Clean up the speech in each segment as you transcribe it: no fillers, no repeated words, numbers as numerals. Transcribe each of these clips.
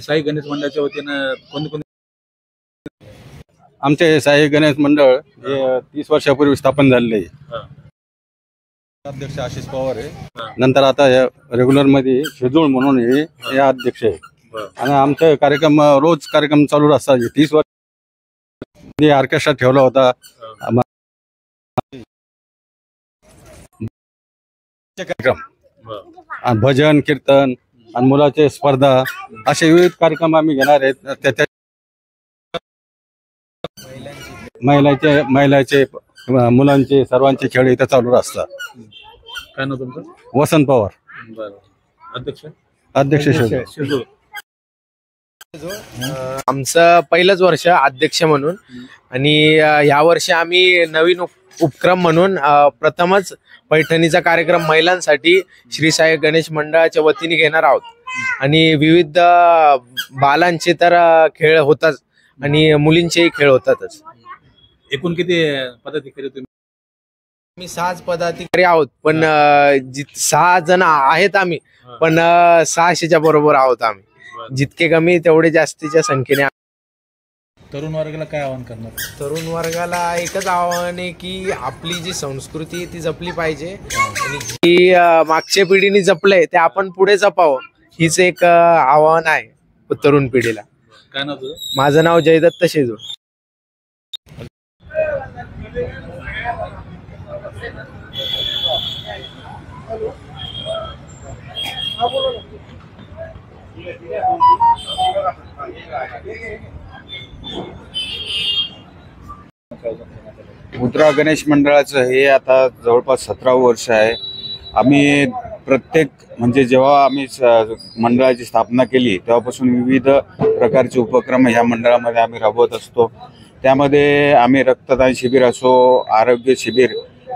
साई गणेश मंडळाच्या वतीनं कोणते आमचे साई गणेश मंडळ हे 30 वर्षापूर्वी स्थापन झालेले आहे. अध्यक्ष आशिष पवार आहे. नंतर आता रेग्युलर मध्ये शेजूळ म्हणून हे अध्यक्ष आहे. आणि आमचे कार्यक्रम रोज कार्यक्रम चालू असतात. 30 वर्ष ऑर्केस्ट्रा ठेवला होता. कार्यक्रम भजन कीर्तन आणि मुलाचे स्पर्धा असे विविध कार्यक्रम आम्ही घेणार आहेत. त्याच्या महिलाचे मुलांचे सर्वांचे खेळ इथे चालू असतात. काय नाव तुमचं? वसंत पवार. अध्यक्ष शेजूळ. आमचं पहिलंच वर्ष अध्यक्ष म्हणून आणि या वर्षी आम्ही नवीन उपक्रम म्हणून प्रथमच पैठणीचा कार्यक्रम महिलांसाठी श्री साई गणेश मंडळाच्या वतीने घेणार आहोत. आणि विविध बालांचे तर खेळ होतात आणि मुलींचेही खेळ होतातच. एकूण किती पदाधिकारी तुम्ही? आम्ही 6 पदाधिकारी आहोत, पण 6 जण आहेत आम्ही, पण 600च्या बरोबर आहोत आम्ही. जितके कमी तेवढे जास्तीच्या संख्येने. तरुण वर्गाला काय आवाहन करणार? तरुण वर्गाला एकच आव्हान आहे की आपली जी संस्कृती ती जपली पाहिजे आणि जी मागच्या पिढीने जपलंय ते आपण पुढे जपावं, हीच एक आव्हान आहे तरुण पिढीला. काय नाव तुझं? माझं नाव जयदत्त शेजूळ. मुद्रा गणेश मंडळाचं हे आता जवळपास 17वं वर्ष आहे. आम्ही प्रत्येक म्हणजे जेव्हा आम्ही मंडळाची स्थापना केली तेव्हापासून विविध प्रकारचे उपक्रम ह्या मंडळामध्ये आम्ही राबवत असतो. त्यामध्ये आम्ही रक्तदान शिबिर असो,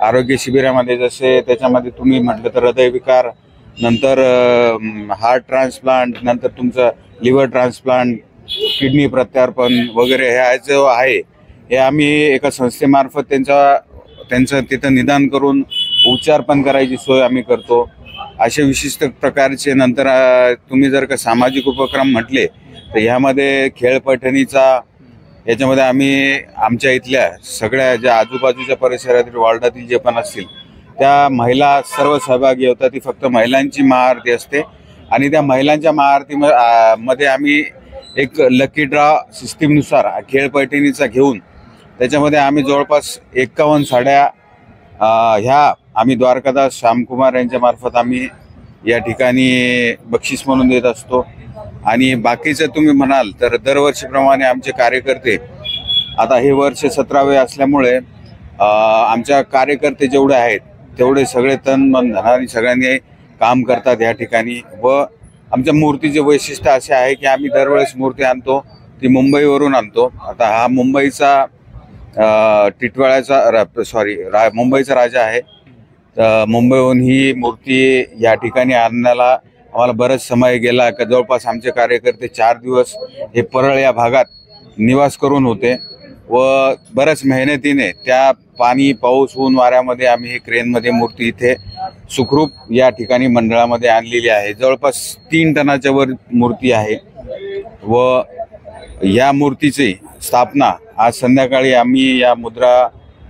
आरोग्य शिबिरामध्ये जसे त्याच्यामध्ये तुम्ही म्हटलं तर हृदयविकार, नंतर हार्ट ट्रान्सप्लांट, नंतर तुमचं लिव्हर ट्रान्सप्लांट, किडनी प्रत्यार्पण वगैरे हे जो आहे हे आम्ही एका संस्थेमार्फत त्यांचं तिथं निदान करून उपचार पण करायची सोय आम्ही करतो. असे विशिष्ट प्रकारचे. नंतर तुम्ही जर का सामाजिक उपक्रम म्हटले तर ह्यामध्ये खेळ पैठणीचा याच्यामध्ये आम्ही आमच्या इथल्या सगळ्या ज्या आजूबाजूच्या परिसरातील वार्डातील जे पण असतील त्या महिला सर्व सहभागी होतात. ती फक्त महिलांची महाआरती असते आणि त्या महिलांच्या महाआरतीमध्ये आम्ही एक लकी ड्रॉ सिस्टीमनुसार खेळ पैठणीचा घेऊन त्याच्यामध्ये आम्ही जवळपास 51 साड्या ह्या आम्ही द्वारकादास श्यामकुमार यांच्या मार्फत आम्ही या ठिकाणी बक्षीस म्हणून देत असतो. आणि बाकीचं तुम्ही म्हणाल तर दरवर्षीप्रमाणे आमचे कार्यकर्ते आता हे वर्ष 17वे असल्यामुळे आमच्या कार्यकर्ते जेवढे आहेत तेवढे सगळे तन मन धनाने सगळ्यांनी काम करतात या ठिकाणी. व आमच्या मूर्तीचे वैशिष्ट्य असे आहे की आम्ही दरवेळेस मूर्ती आणतो ती मुंबईवरून आणतो. आता हा मुंबईचा मुंबईचा राजा आहे. मुंबईहून ही मूर्ती या ठिकाणी आणण्याला आम्हाला बराच समय गेला. जवळपास आमचे कार्यकर्ते 4 दिवस हे परळ या भागात निवास करून होते व बऱ्याच मेहनतीने त्या पाणी पाऊस ऊन वाऱ्यामध्ये आम्ही हे क्रेनमध्ये मूर्ती इथे सुखरूप या ठिकाणी मंडळामध्ये आणलेली आहे. जवळपास 3 टनाच्या वर मूर्ती आहे व या मूर्तीची स्थापना आज संध्याकाळी आम्ही या मुद्रा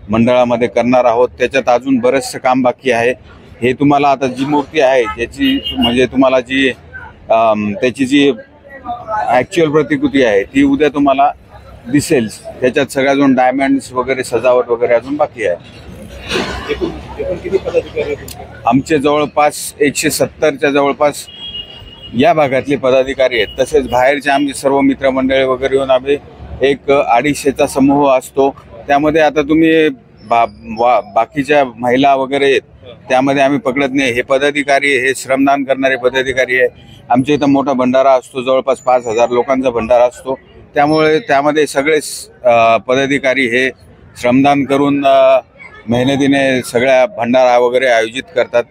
मंडळामध्ये करणार आहोत. त्याच्यात अजून बरंचसं काम बाकी आहे. हे तुम्हाला आता जी मूर्ती आहे ज्याची म्हणजे तुम्हाला जी त्याची जी ॲक्च्युअल प्रतिकृती आहे ती उद्या तुम्हाला दिसेल. त्याच्यात सगळ्याजून डायमंड्स वगैरे सजावट वगैरे अजून बाकी आहे. आमचे जवळपास 170च्या जवळपास या भागातले पदाधिकारी आहेत. तसेच बाहेरचे आमचे सर्व मित्रमंडळे वगैरे येऊन आम्ही एक 250चा समूह असतो. त्यामध्ये आता तुम्ही बाकीच्या महिला वगैरे आहेत त्यामध्ये आम्ही पकडत नाही. हे पदाधिकारी हे श्रमदान करणारे पदाधिकारी आहे. आमच्या इथं मोठा भंडारा असतो, जवळपास 5000 लोकांचा भंडारा असतो. त्यामुळे त्यामध्ये सगळेच पदाधिकारी हे श्रमदान करून मेहनतीने सगळ्या भंडारा वगैरे आयोजित करतात.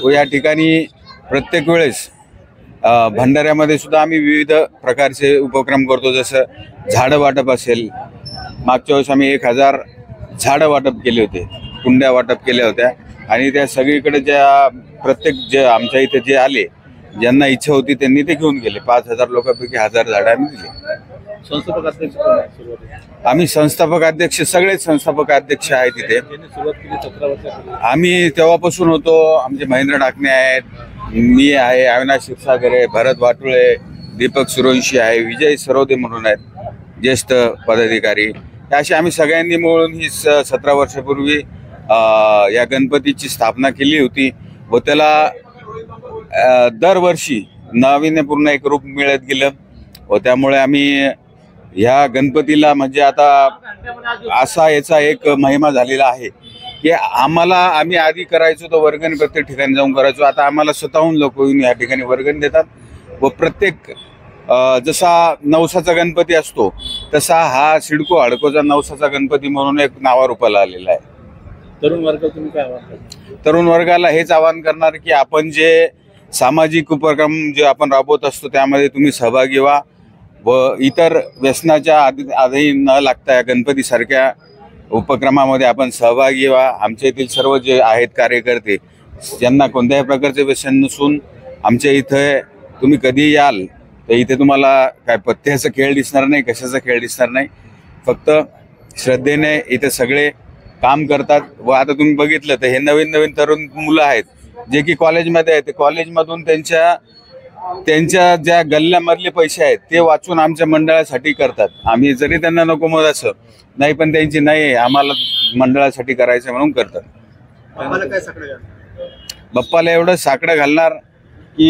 व या ठिकाणी प्रत्येक वेळेस भंडाऱ्यामध्ये सुद्धा आम्ही विविध प्रकारचे उपक्रम करतो. जसं झाडं वाटप असेल, मागच्या वेळेस आम्ही 1000 झाडं वाटप केले होते, कुंड्या वाटप केल्या होत्या आणि त्या सगळीकडे ज्या प्रत्येक जे आमच्या इथे जे आले ज्यांना इच्छा होती त्यांनी ते घेऊन गेले. 5,000 लोकांपैकी 1,000 झाडं आम्ही दिले. संस्थापक अध्यक्ष कोण आहे सुरुवातीला? आम्ही संस्थापक अध्यक्ष, सगळेच संस्थापक अध्यक्ष आहेत तिथे. ज्यांनी सुरुवात केली 17 वर्षापूर्वी. आम्ही तेव्हापासून होतो. आमचे महेंद्र डाकणे आहेत, मी आहे, अविनाश क्षीरसागर आहे, भरत वाटुळे, दीपक सुरवंशी आहे, विजय सरोदे म्हणून आहेत ज्येष्ठ पदाधिकारी. अशी आम्ही सगळ्यांनी मिळून ही 17 वर्षापूर्वी या गणपतीची स्थापना केली होती व त्याला दरवर्षी नाविन्यपूर्ण एक रूप मिळत गेलं व त्यामुळे आम्ही ह्या गणपतीला म्हणजे आता असा याचा एक महिमा झालेला आहे की आम्ही आधी करायचो तो वर्गणी प्रत्येक ठिकाणी जाऊन करायचो. आता आम्हाला स्वतःहून लोक येऊन या ठिकाणी वर्गणी देतात व प्रत्येक जसा नवसाचा गणपती असतो तसा हा सिडको हडकोचा नवसाचा गणपती म्हणून एक नावारूपाला आलेला आहे. तरुण वर्ग तुम्ही काय आवाहन करता? तरुण वर्गाला हेच आवाहन करणार की आपण जे सामाजिक उपक्रम जे आपण राबवत असतो त्यामध्ये तुम्ही सहभागी व्हा व इतर व्यसनाच्या आधी न लागता गणपतीसारख्या उपक्रमामध्ये आपण सहभागी व्हा. आमच्या येथील सर्व जे आहेत कार्यकर्ते ज्यांना कोणत्याही प्रकारचे व्यसन नसून आमच्या इथे तुम्ही कधी याल तर इथे तुम्हाला काय पत्त्याचा खेळ दिसणार नाही, कशाचा खेळ दिसणार नाही. फक्त श्रद्धेने इथे सगळे काम करतात व आता तुम्ही बघितलं तर हे नवीन नवीन तरुण मुलं आहेत जे की कॉलेजमध्ये आहेत. ते कॉलेजमधून त्यांच्या ज्या गल्ल्यामधले पैसे आहेत ते वाचून आमच्या मंडळासाठी करतात. आम्ही जरी त्यांना नको मग असं नाही पण त्यांची नाही आम्हाला मंडळासाठी करायचं म्हणून करतात. बाप्पाला एवढं साकडं घालणार की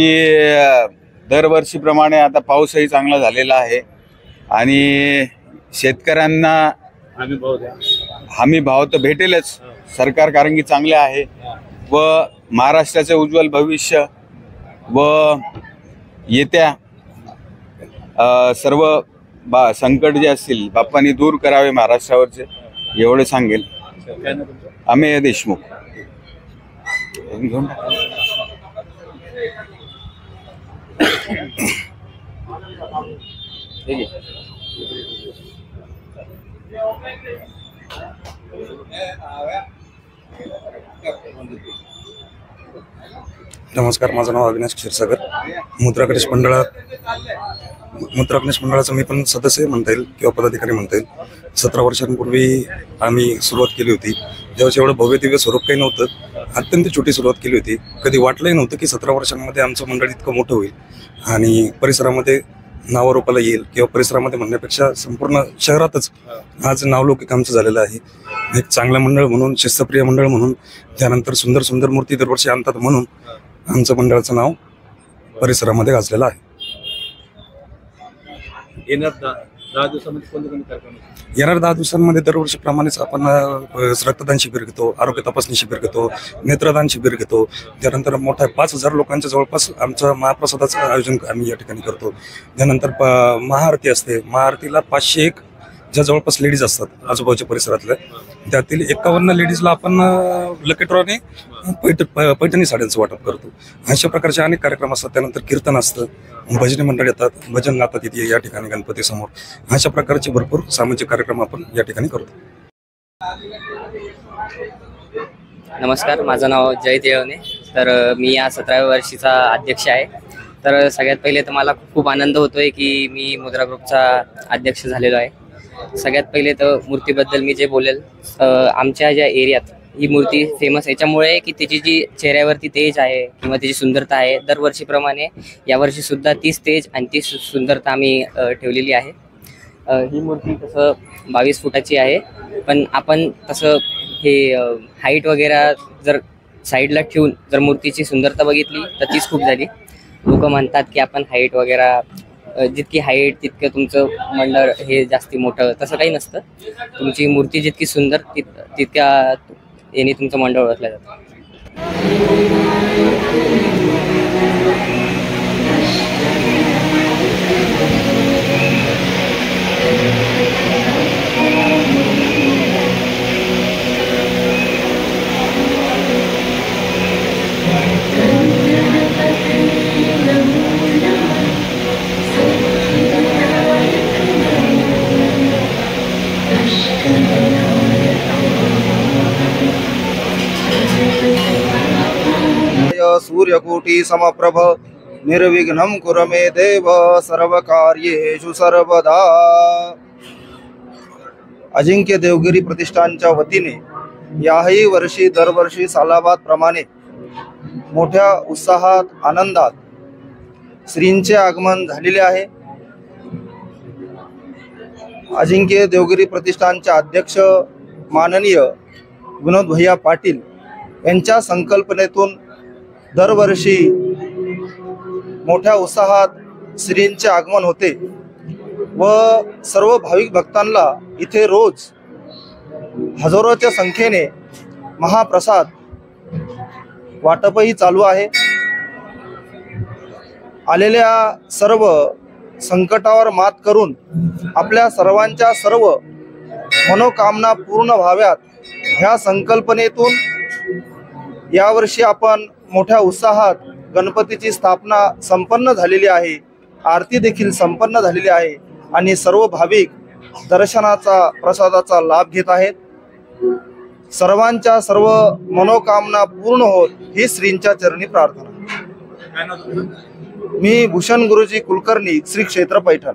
दरवर्षीप्रमाणे आता पाऊसही चांगला झालेला आहे आणि शेतकऱ्यांना हमी भाव तर भेटेलच सरकार कारण की चांगले आहे व महाराष्ट्राचे उज्ज्वल भविष्य व येत्या सर्व संकट जे असतील बाप्पांनी दूर करावे महाराष्ट्रावरचे एवढे सांगेल. अमेय देशमुख. नमस्कार, माझं नाव अविनाश क्षीरसागर. मुद्रा गणेश मंडळाचं मी पण सदस्य म्हणता येईल किंवा पदाधिकारी म्हणता येईल. 17 वर्षांपूर्वी आम्ही सुरुवात केली होती. जेव्हा एवढं भव्य दिव्य स्वरूप काही नव्हतं, अत्यंत छोटी सुरुवात केली होती. कधी वाटलंही नव्हतं की 17 वर्षांमध्ये आमचं मंडळ इतकं मोठं होईल आणि परिसरामध्ये नावारूपाला येईल किंवा परिसरामध्ये म्हणण्यापेक्षा संपूर्ण शहरातच आज नावलौकिक आमचं झालेलं आहे. एक चांगलं मंडळ म्हणून, शिस्तप्रिय मंडळ म्हणून, त्यानंतर सुंदर सुंदर मूर्ती दरवर्षी आणतात म्हणून आमचं मंडळाचं नाव परिसरामध्ये गाजलेलं आहे. येणार 10 दिवसामध्ये कोणते कार्यक्रम? येणाऱ्या 10 दिवसांमध्ये दरवर्षीप्रमाणेच आपण रक्तदान शिबिर घेतो, आरोग्य तपासणी शिबिर घेतो, नेत्रदान शिबिर घेतो. त्यानंतर मोठ्या 5,000 लोकांच्या जवळपास आमचं महाप्रसादाचं आयोजन आम्ही या ठिकाणी करतो. त्यानंतर महाआरती असते. महाआरतीला 501 ज्या जवळपास लेडीज असतात आजूबाजूच्या परिसरातल्या त्यातील 51 लेडीजला आपण लकी ड्रॉने पैठणी साड्यांचं वाटप करतो. अशा प्रकारचे अनेक कार्यक्रम असतात. त्यानंतर कीर्तन असतं, भजनी मंडळ येतात, भजन गातात इथे या ठिकाणी गणपतीसमोर. अशा प्रकारचे भरपूर सामाजिक कार्यक्रम आपण या ठिकाणी करतो. नमस्कार, माझं नाव जयंत येळवणे. तर मी या 17व्या वर्षीचा अध्यक्ष आहे. तर सगळ्यात पहिले तर मला खूप आनंद होतोय की मी मुद्रा ग्रुपचा अध्यक्ष झालेलो आहे. सगळ्यात पहिले तर मूर्तीबद्दल मी जे बोलेल, आमच्या ज्या एरियात ही मूर्ती फेमस याच्यामुळे की त्याची जी चेहऱ्यावरती तेज आहे किंवा त्याची सुंदरता आहे, दरवर्षीप्रमाणे यावर्षी सुद्धा तीच तेज आणि ती सुंदरता आम्ही ठेवलेली आहे. ही मूर्ती तसं 22 फुटाची आहे, पण आपण तसं हे हाईट वगैरे जर साईडला ठेवून जर मूर्तीची सुंदरता बघितली तर तीच खूप झाली. लोक म्हणतात की आपण हाईट वगैरे जितकी हाईट तितकं तुमचं मंडळ हे जास्ती मोठं, तसं काही नसतं. तुमची मूर्ती जितकी सुंदर तितक्या याने तुमचं मंडळ ओळखलं जातं. सूर्यकोटि समप्रभ निर्विघ्नं कुरु मे देव सर्वकार्येषु सर्वदा। अजिंक्य देवगिरी प्रतिष्ठानच्या वतीने याही वर्षी दरवर्षी सालाबाद प्रमाणे मोठ्या उत्साहात आनंदात श्रींचे आगमन झालेले आहे। अजिंक्य देवगिरी प्रतिष्ठानचे अध्यक्ष माननीय विनोद भैया पाटील यांच्या संकल्पनेतून दरवर्षी मोठ्या उत्साहात श्रींचे आगमन होते व सर्व भाविक भक्तांना इथे रोज हजारोच्या संख्येने महाप्रसाद वाटपही चालू आहे। आलेल्या सर्व संकटावर मात करून आपल्या सर्वांच्या सर्व मनोकामना पूर्ण व्हाव्यात ह्या संकल्पनेतून यावर्षी आपण मोठ्या उत्साहात गणपतीची स्थापना संपन्न झालेली आहे, आरती देखील संपन्न झालेली आहे आणि सर्व भाविक दर्शनाचा प्रसादाचा लाभ घेत आहेत। सर्वांच्या सर्व मनोकामना पूर्ण होत ही श्रींच्या चरणी प्रार्थना। मी भूषण गुरुजी कुलकर्णी, श्री क्षेत्र पैठण।